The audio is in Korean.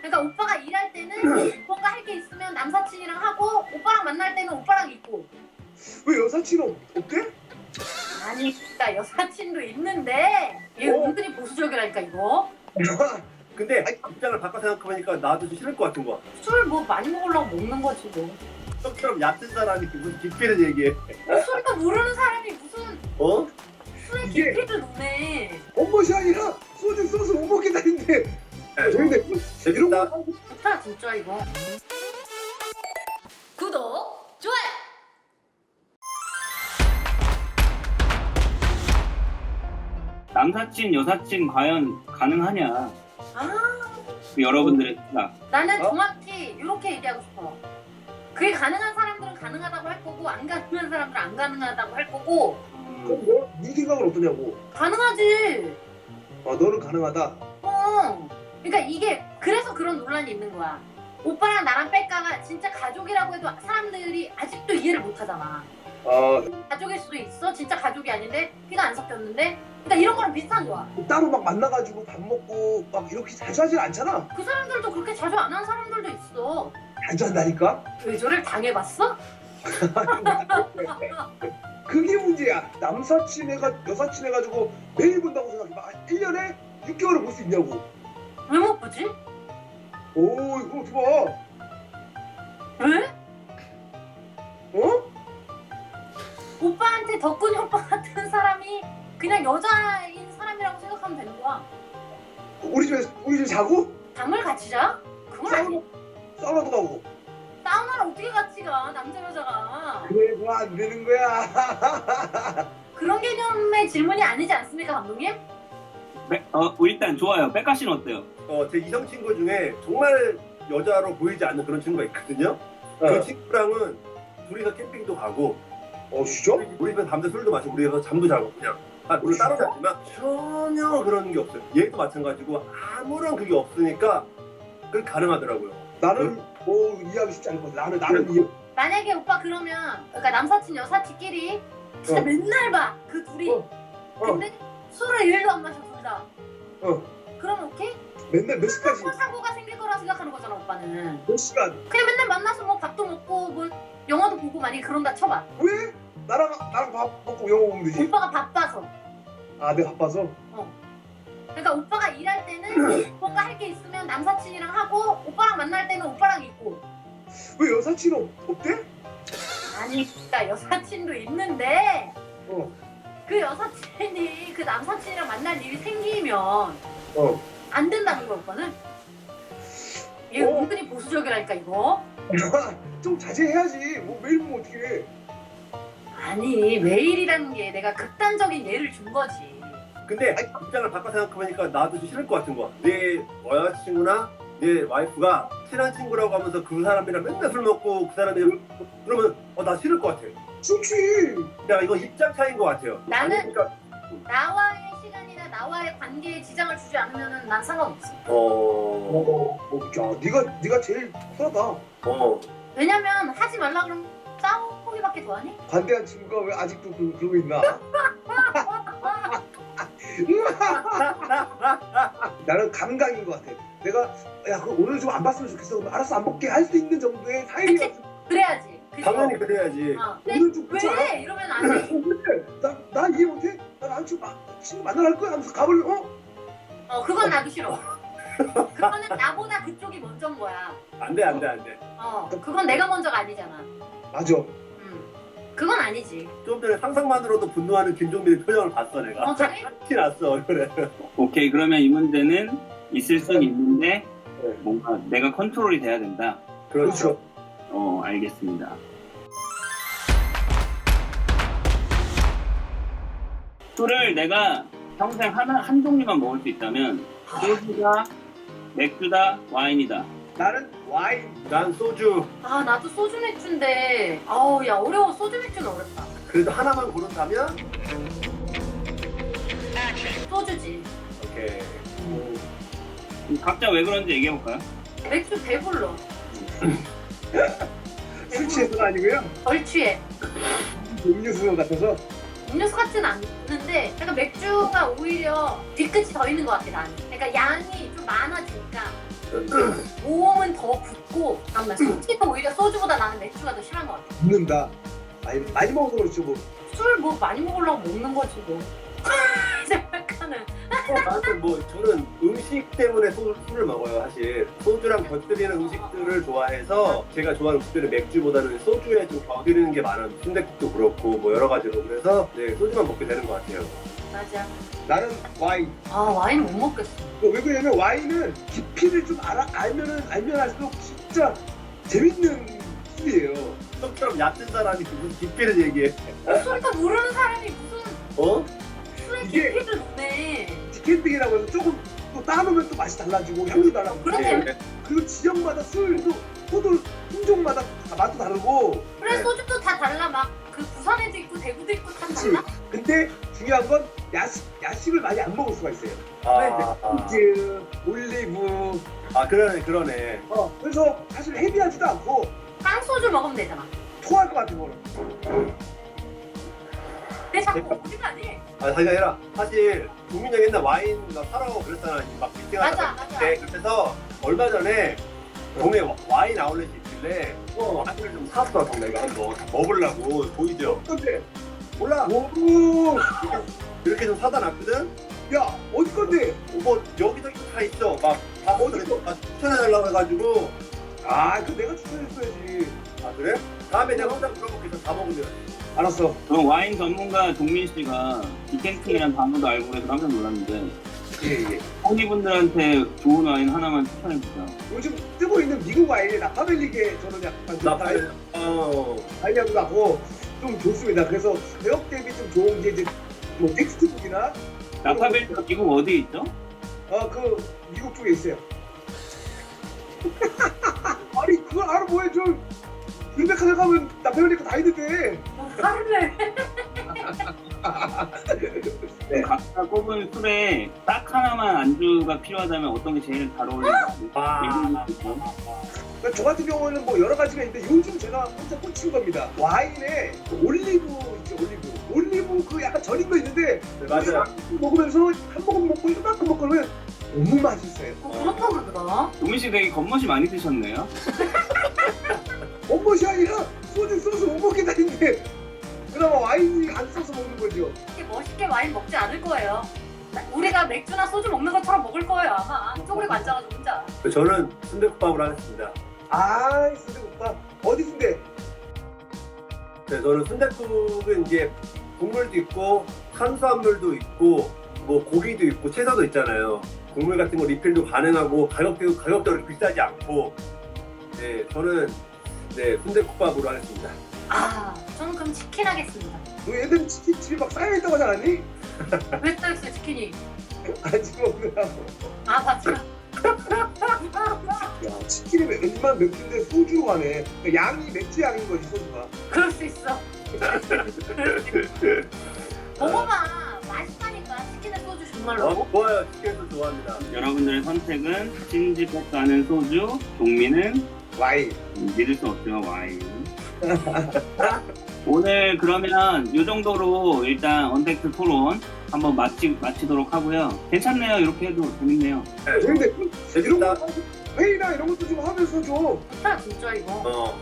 그러니까 오빠가 일할 때는 뭔가 할 게 있으면 남사친이랑 하고 오빠랑 만날 때는 오빠랑 있고. 왜 여사친은 없대? 아니 그러니까 여사친도 있는데 얘 은근히 보수적이라니까 이거. 근데 입장을 바꿔 생각해보니까 나도 좀 싫을 것 같은 거야. 술 뭐 많이 먹으려고 먹는 거지 뭐. 형처럼 얕은 사람이 무슨 깊이를 얘기해. 술도 모르는 사람이 무슨 어? 술의 이게- 깊이를 노네. 엄것이 아니라 소주 소스 못 먹겠다는데. 근데 이런 재밌다. 거 좋다 진짜 이거. 구독, 좋아요. 남사친, 여사친 과연 가능하냐? 아 그 여러분들의 생각. 나는 어? 정확히 이렇게 얘기하고 싶어. 그게 가능한 사람들은 가능하다고 할 거고 안 가능한 사람들은 안 가능하다고 할 거고. 그럼 네 생각은 어떠냐고. 가능하지. 너는 가능하다. 그러니까 이게 그래서 그런 논란이 있는 거야. 오빠랑 나랑 뺄까가 진짜 가족이라고 해도 사람들이 아직도 이해를 못 하잖아. 가족일 수도 있어. 진짜 가족이 아닌데 피가 안 섞였는데. 그러니까 이런 거랑 비슷한 거야. 따로 막 만나가지고 밥 먹고 막 이렇게 자주 하진 않잖아. 그 사람들도 그렇게 자주 안 하는 사람들도 있어. 자주 한다니까. 외조를 당해봤어? 그게 문제야. 남사친 해가 여사친 해가지고 매일 본다고 생각해. 막 1년에 6개월을 볼 수 있냐고. 왜 못 보지? 오 이거 어떻게 봐. 왜? 어? 오빠한테 덕분이 오빠 같은 사람이 그냥 여자인 사람이라고 생각하면 되는 거야. 우리 집에 자고? 잠을 같이 자? 그건 아니. 사우나도 가고. 사우나를 어떻게 같이 가? 남자 여자가. 그래 뭐 안 되는 거야. 그런 개념의 질문이 아니지 않습니까, 감독님? 일단 좋아요. 백가 씨는 어때요? 제 이성 친구 중에 정말 여자로 보이지 않는 그런 친구가 있거든요. 그 친구랑은 둘이서 캠핑도 가고 진짜? 우리 집에 밤새 술도 마시고 우리가 잠도 자고 그냥 물론 따로 자지만 전혀 그런 게 없어요. 얘도 마찬가지고 아무런 그게 없으니까 그게 가능하더라고요. 나는 뭐 이해하기 쉽지 않을 것 같아. 나는 이해. 만약에 오빠 그러면 그러니까 남사친 여사친끼리 진짜 맨날 봐. 그 둘이. 근데 술을 1도 안 마셔 둘 다. 그러면 오케이? 맨날 몇 시까지? 사고가 생길 거라 생각하는 거잖아 오빠는. 몇 시간? 그냥 맨날 만나서 뭐 밥도 먹고 뭐 영화도 보고 만약에 그런다 쳐봐. 왜? 나랑 밥 먹고 영화 보면 되지. 오빠가 바빠서. 내가 바빠서. 그러니까 오빠가 일할 때는 뭔가 할 게 있으면 남사친이랑 하고 오빠랑 만날 때는 오빠랑 있고. 왜 여사친은 없대? 아니 그러니까 여사친도 있는데 어. 그 여사친이 그 남사친이랑 만날 일이 생기면 안 된다는 거야 오빠는. 얘 은근히 보수적이라니까 이거. 좀 자제해야지. 뭐 매일 보면 어떡해. 아니 매일이라는 게 내가 극단적인 예를 준 거지. 근데 입장을 바꿔 생각해보니까 나도 좀 싫을 것 같은 거야. 내 여자친구나 내 와이프가 친한 친구라고 하면서 그 사람이랑 맨날 술 먹고 그 사람이 그러면 나 싫을 것 같아. 좋지. 야 이거 입장 차이인 것 같아요. 나는 아니, 그러니까, 나와의 시간이나 나와의 관계에 지장을 주지 않으면 난 상관없어. 야, 네가 제일 쿨하다. 왜냐면 하지 말라 그러면 싸우기밖에 더 하니? 관대한 친구가 왜 아직도 그러고 있나? 나는 감각인 것 같아. 내가 오늘 좀 안 봤으면 좋겠어. 그럼 알았어 안 볼게 할 수 있는 정도의 사이가. 그래야지. 그치? 당연히 그래야지. 오늘 좀 그렇지 않아? 왜? 이러면 안 돼. 나 이해 못해? 나 친구 만나러 갈 거야 하면서 가버려. 그건 나도 싫어. 그거는 나보다 그쪽이 먼저인 거야. 안 돼. 그건 내가 먼저가 아니잖아. 맞아. 그건 아니지. 좀 전에 상상만으로도 분노하는 김종민의 표정을 봤어 내가. 그래? 티 났어 그래. 오케이, 그러면 이 문제는 있을 순 있는데 뭔가 내가 컨트롤이 돼야 된다. 그렇죠. 알겠습니다. 술을 내가 평생 한 종류만 먹을 수 있다면 소주다, 맥주다, 와인이다. 나는 와인. 난 소주. 나도 소주 맥주인데 야 어려워. 소주 맥주는 어렵다. 그래도 하나만 고른다면 소주지. 오케이. 각자 왜 그런지 얘기해볼까요? 맥주 배불러. 술 취해서가 아니고요. 덜 취해. 음료수 같아서. 음료수 같진 않는데 약간 맥주가 오히려 뒤끝이 더 있는 것 같아 나는. 그러니까 양이 좀 많아지니까 모험은 더 굳고 솔직히 오히려 소주보다 나는 맥주가 더 심한 것 같아. 묻는다. 많이 먹어서 그렇죠 뭐. 술 뭐 많이 먹으려고 먹는 거지 뭐. 생각하는. 나는 뭐 저는 음식 때문에 술을 먹어요 사실. 소주랑 곁들이는 음식들을 좋아해서 제가 좋아하는 음식들은 맥주보다는 소주에 좀 곁들이는 게 많은 순댓국도 그렇고 뭐 여러 가지로 그래서 네, 소주만 먹게 되는 것 같아요. 맞아. 나는 와인. 아 와인 못 먹겠어. 왜 그러냐면 와인은 깊이를 좀 알면 알수록 진짜 재밌는 술이에요. 형처럼 얕은 사람이 무슨 깊이를 얘기해. 술도 모르는 사람이 무슨 어? 술의 이게- 깊이를 모네. 디켄딩이라고 해서 조금 또 따놓으면 또 맛이 달라지고 향도 달라지고. 그렇게 그 지역마다 술도 포도 품종마다 다 맛도 다르고. 그래 네. 소주도 다 달라. 막 그 부산에도 있고 대구도 있고 다 그치. 달라. 근데 중요한 건 야식을 많이 안 먹을 수가 있어요. 아, 치즈, 올리브. 그러네. 그래서 사실 헤비하지도 않고 깡소주 먹으면 되잖아. 토할 것 같은 거는. 근데 자꾸 어디 가니? 그게 아니라 사실 국민 형 옛날 와인 막 사라고 그랬잖아. 막 미팅하다가 맞아. 네, 그래서 얼마 전에 동네 와인 아울렛이 있길래 와인을 좀 샀어 동네가 뭐 먹으려고 보이죠. 근데 몰라 오, 이렇게 좀 사다 놨거든. 야 어디 건데? 뭐 여기저기 다 있어. 막다 어디서 추천해달라고 해가지고. 그 내가 추천했어야지. 아 그래? 다음에 내가 혼자 물어볼게. 다 먹으면. 알았어. 그럼 와인 전문가 동민 씨가 디켄팅이라는 단어도 알고 그래서 깜짝 놀랐는데 예. honey분들한테 좋은 와인 하나만 추천해 주세요. 요즘 뜨고 있는 미국 와인의 나파밸리게 저는 약간 좀 와인하고 나고 좀 좋습니다. 그래서 가격 대비 좀 좋은 게 이제 뭐 텍스트북이나 나파벨리가 미국 어디에 있죠? 그 미국 쪽에 있어요. 아니 그걸 알아 뭐해 좀 율백하게 가면 나파밸리가 다 있는데. 화를 네. 각자 꼽은 술에 딱 하나만 안주가 필요하다면 어떤 게 제일 잘 어울릴지 저 같은 경우는 뭐 여러 가지가 있는데 요즘 제가 혼자 꽂힌 겁니다. 와인에 그 올리브 있죠, 올리브 그 약간 절인 거 있는데 맞아요. 먹으면서 한 모금 먹고 이만큼 먹고 그러면 너무 맛있어요. 그렇다 그러더라. 동민 씨 되게 겉멋이 많이 드셨네요. 원것이 아니라 소주 써서 못 먹겠다는데 그나마 와인이 안 써서 먹는 거죠. 이렇게 멋있게 와인 먹지 않을 거예요. 우리가 맥주나 소주 먹는 것처럼 먹을 거예요 아마. 쪼그리고 앉아가지고 혼자. 저는 순대국밥을 하겠습니다. 순대국밥 어디 순대? 네, 저는 순대국은 이제 국물도 있고 탄수화물도 있고 뭐 고기도 있고 채소도 있잖아요. 국물 같은 거 리필도 가능하고 가격도 그렇게 비싸지 않고 네 저는 순대국밥으로 하겠습니다. 저는 그럼 치킨 하겠습니다. 너 얘들 치킨집이 막 쌓여있다고 하지 않았니? 왜 떠있어요 치킨이? 아직 먹느라고. 맞죠. 야 치킨이 웬만 맥주인데 소주로 가네. 그러니까 양이 맥주 양인 거지 소주가. 그럴 수 있어. 먹어봐. 맛있다니까 치킨에 소주 정말로. 좋아요. 치킨도 좋아합니다. 여러분들의 선택은 찐집에 가는 소주, 동민은 와인. 믿을 수 없지만 와인. 오늘 그러면 이 정도로 일단 언택트 토론 한번 마치도록 하고요. 괜찮네요. 이렇게 해도 재밌네요. 근데 이런 재밌다. 거 회의나 이런 것도 좀 하면서 좀 좋다 진짜 이거.